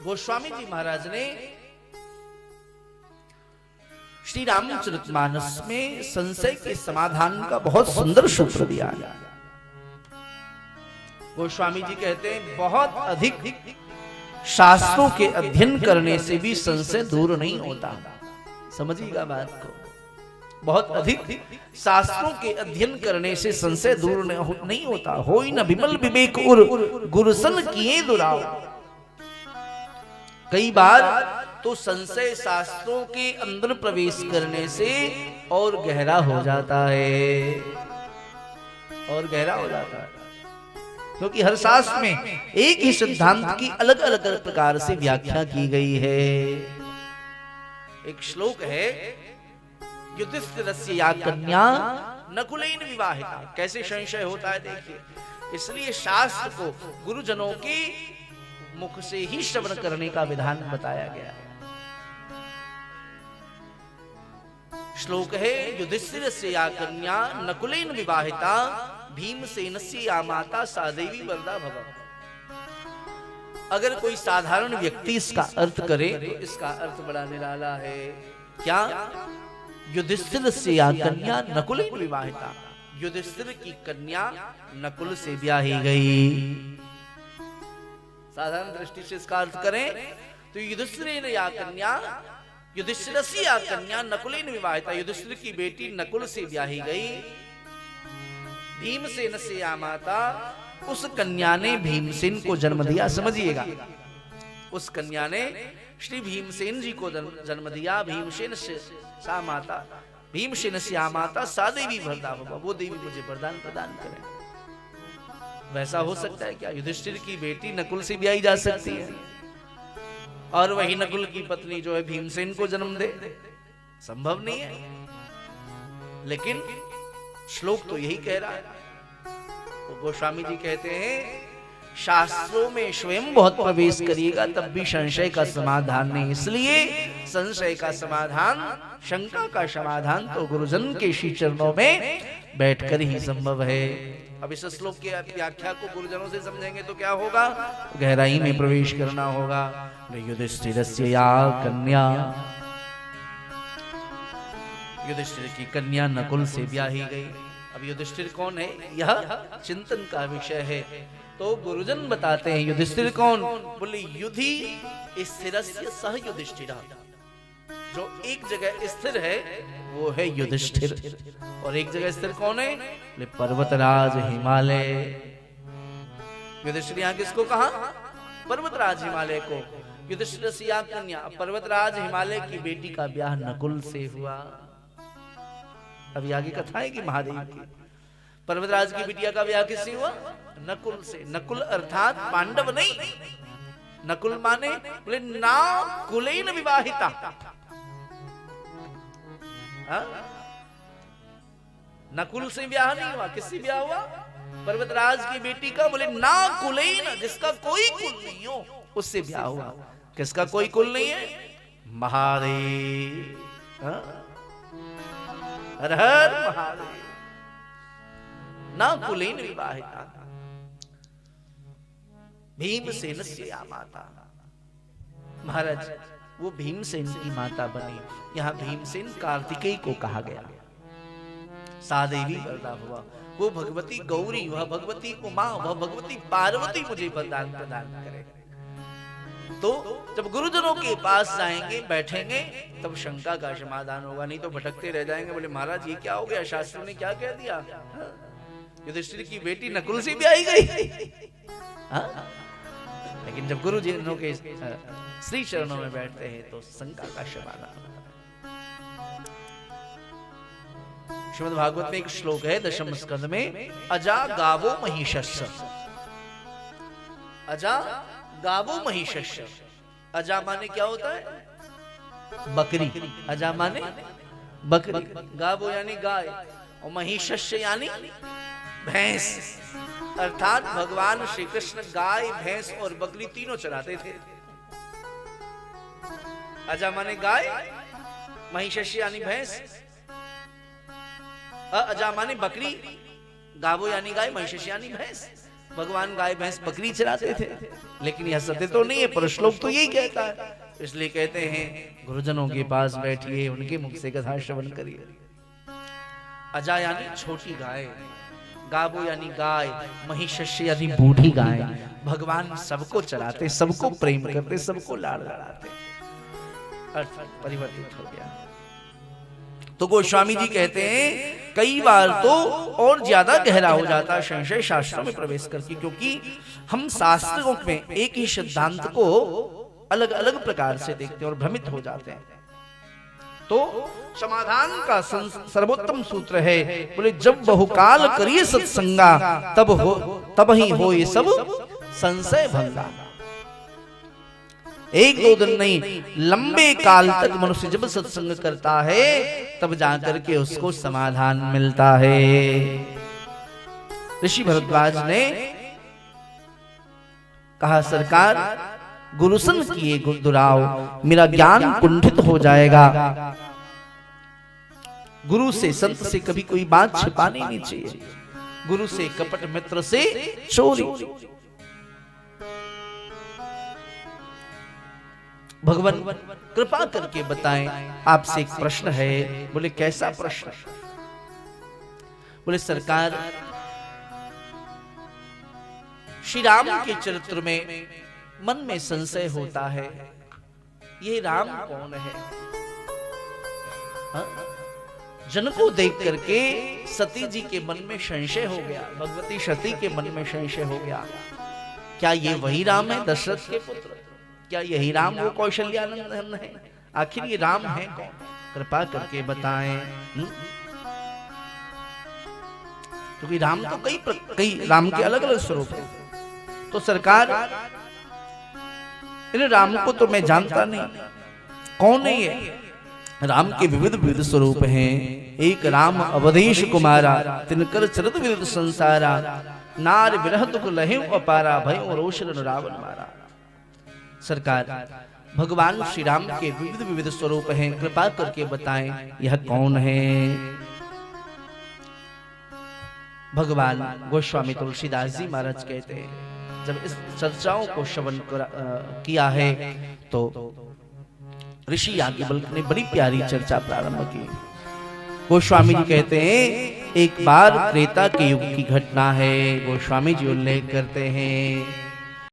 गोस्वामी जी महाराज ने श्री रामचरितमानस में संशय के समाधान का बहुत सुंदर सूत्र दिया है। गोस्वामी जी कहते हैं बहुत अधिक शास्त्रों के अध्ययन करने से भी संशय दूर नहीं होता। समझिएगा बात को, बहुत अधिक शास्त्रों के अध्ययन करने से संशय दूर नहीं होता। होई न विमल विवेक उर गुरुसन किए दुराव। कई बार तो संशय शास्त्रों के अंदर प्रवेश करने से और गहरा हो जाता है, और गहरा हो जाता है, क्योंकि हर शास्त्र में एक ही सिद्धांत की अलग अलग प्रकार से व्याख्या की गई है। एक श्लोक है, युधिष्ठिरस्य या कन्या नकुलेन विवाहिता। कैसे संशय होता है देखिए। इसलिए शास्त्र को गुरुजनों के मुख से ही श्रवण करने का विधान बताया गया है। श्लोक है, युधिष्ठिरस्य या कन्या नकुलेन विवाहिता भीमसेनस्य या माता सा देवी वरदा भव। अगर कोई साधारण व्यक्ति इसका अर्थ करे तो इसका अर्थ बड़ा निराला है। क्या? युधिष्ठिरस्य या कन्या नकुलेन विवाहिता। युधिष्ठिर की कन्या नकुल से ब्याही गई। साधारण दृष्टि से इसका अर्थ करें तो युधिष्ठिर या कन्या, युधिष्ठिरस्य या कन्या नकुलेन विवाहिता। युधिष्ठिर की बेटी नकुल से ब्याही गई। भीमसेन से या माता, उस कन्या ने भीमसेन को जन्म दिया। समझिएगा, उस कन्या ने श्री भीमसेन जी को जन्म दिया। भीमसेन से सा माता, भीमसेन से या माता सा देवी वरदा भव। वो देवी मुझे वरदान प्रदान करें। वैसा हो सकता है क्या? युधिष्ठिर की बेटी नकुल से ब्याही जा सकती है और वही नकुल की पत्नी जो है भीमसेन को जन्म दे? संभव नहीं है। लेकिन श्लोक तो यही कह रहा है। तो गोस्वामी जी कहते हैं, शास्त्रों में स्वयं बहुत प्रवेश करिएगा तब भी संशय का समाधान नहीं। इसलिए संशय का समाधान, शंका का समाधान तो गुरुजन के श्री चरणों में बैठकर ही संभव है। अब इस श्लोक की व्याख्या को गुरुजनों से समझेंगे तो क्या होगा? गहराई में प्रवेश करना होगा। युधिष्ठिरस्य या कन्या, युधिष्ठिर की कन्या नकुल से ब्याही गई। अब युधिष्ठिर कौन है, यह चिंतन का विषय है। तो गुरुजन बताते हैं युधिष्ठिर कौन? बोले युधि स्थिरस्य सह युधिष्ठिर। जो एक जगह स्थिर है वो है युधिष्ठिर। और एक जगह स्थिर कौन है? बोले पर्वतराज हिमालय। युधिष्ठिर यहाँ किसको कहा? पर्वतराज हिमालय को। युधिष्ठिर से या कन्या, पर्वतराज हिमालय की बेटी का ब्याह नकुल से हुआ। अभी आगे कथा है कि महादेव की पर्वतराज की बिटिया का ब्याह किससे हुआ? नकुल से। नकुल अर्थात पांडव नहीं। नकुल माने बोले ना कुलेन विवाहिता। नकुल से ब्याह नहीं हुआ, किससे ब्याह हुआ? पर्वतराज की बेटी का। बोले ना कुलेन, जिसका कोई कुल नहीं हो, उससे ब्याह हुआ। किसका कोई कुल नहीं है? महादेव। हर हर महादेव। ना कुलेन विवाहिता भीमसेन से या माता। महाराज वो भीमसेन की माता बनी। यहाँ भीमसेन कार्तिकेय को कहा गया। सादेवी वरदा हुआ। वो भगवती गौरी, वह भगवती उमा, वह भगवती पार्वती मुझे वरदान प्रदान करे। तो जब गुरुजनों के पास जाएंगे, बैठेंगे, तब शंका का समाधान होगा। नहीं तो भटकते रह जाएंगे। बोले महाराज ये क्या हो गया, शास्त्र ने क्या कह दिया? युधिष्ठिर की बेटी नकुल से ब्याही गई। लेकिन जब गुरुजनों के श्री चरणों में बैठते हैं तो शंका का समाधान। श्रीमद् भागवत में एक श्लोक है दशम स्कंद में, अजा गावो महिषस्य। अजा गावो महिषस्य। अजा माने क्या होता है? बकरी। अजा माने बकरी। गावो यानी गाय, और महिषस्य यानी भैंस। अर्थात भगवान श्री कृष्ण गाय, भैंस और बकरी तीनों चराते थे। अजा माने गाय, महिषस्य यानी भैंस, अजा माने बकरी, गावो यानी गाय, महिषस्य यानी भैंस। भगवान गाय भैंस बकरी चराते थे, लेकिन यह सत्य तो नहीं है, पर श्लोक तो यही कहता है। इसलिए कहते हैं गुरुजनों के पास बैठिए, उनके मुख से कथा श्रवण करिए। अजा यानी छोटी गाय, गावो यानी गाय, महिषस्य यानी बूढ़ी गाय। भगवान सबको चराते, सबको प्रेम करते, सबको लाड़ लड़ाते। अर्थ परिवर्तित हो गया। तो गोस्वामी जी कहते हैं कई बार तो और ज्यादा गहरा हो जाता है संशय शास्त्रों में प्रवेश करके, क्योंकि हम शास्त्रों में एक ही सिद्धांत को अलग अलग प्रकार से देखते हैं और भ्रमित हो जाते हैं। तो समाधान का सर्वोत्तम सूत्र है, बोले जब बहुकाल करिए सत्संगा तब ही हो ये सब संशय भंगा। एक दो दिन नहीं, लंबे काल तक मनुष्य जब सत्संग करता है तब जाकर के उसको समाधान मिलता है। ऋषि भरद्वाज ने कहा सरकार गुरुसन किए दुराव, मेरा ज्ञान कुंठित हो जाएगा। गुरु से संत से कभी कोई बात छिपानी नहीं चाहिए, गुरु से कपट, मित्र से चोरी। भगवान कृपा करके बताएं, आपसे एक प्रश्न है। बोले कैसा प्रश्न? बोले सरकार श्री राम के चरित्र में मन में संशय होता है, ये राम कौन है? जन को देख करके सती जी के मन में संशय हो गया, भगवती सती के मन में संशय हो गया, क्या ये वही राम है दशरथ के पुत्र? क्या यही राम वो कौशल्यानंदन है? आखिर ये राम है कौन? कृपा करके बताएं। क्योंकि राम तो कई राम के अलग अलग स्वरूप है। तो सरकार इन राम को तो मैं जानता नहीं, कौन है ये? राम के विविध विविध स्वरूप हैं। एक राम अवधेश कुमारा, तिनकर चरित विविध संसारा, नार विरह दुख लहे अपारा, भय रोशन रावण मारा। सरकार भगवान श्री राम के विविध विविध स्वरूप हैं, कृपा करके बताएं यह कौन है? भगवान गोस्वामी तुलसीदास जी महाराज कहते हैं जब इस चर्चाओं को श्रवण किया है तो ऋषि याज्ञवल्क्य ने बड़ी प्यारी चर्चा प्रारंभ की। गोस्वामी जी कहते हैं एक बार त्रेता के युग की घटना है। गोस्वामी जी उल्लेख करते हैं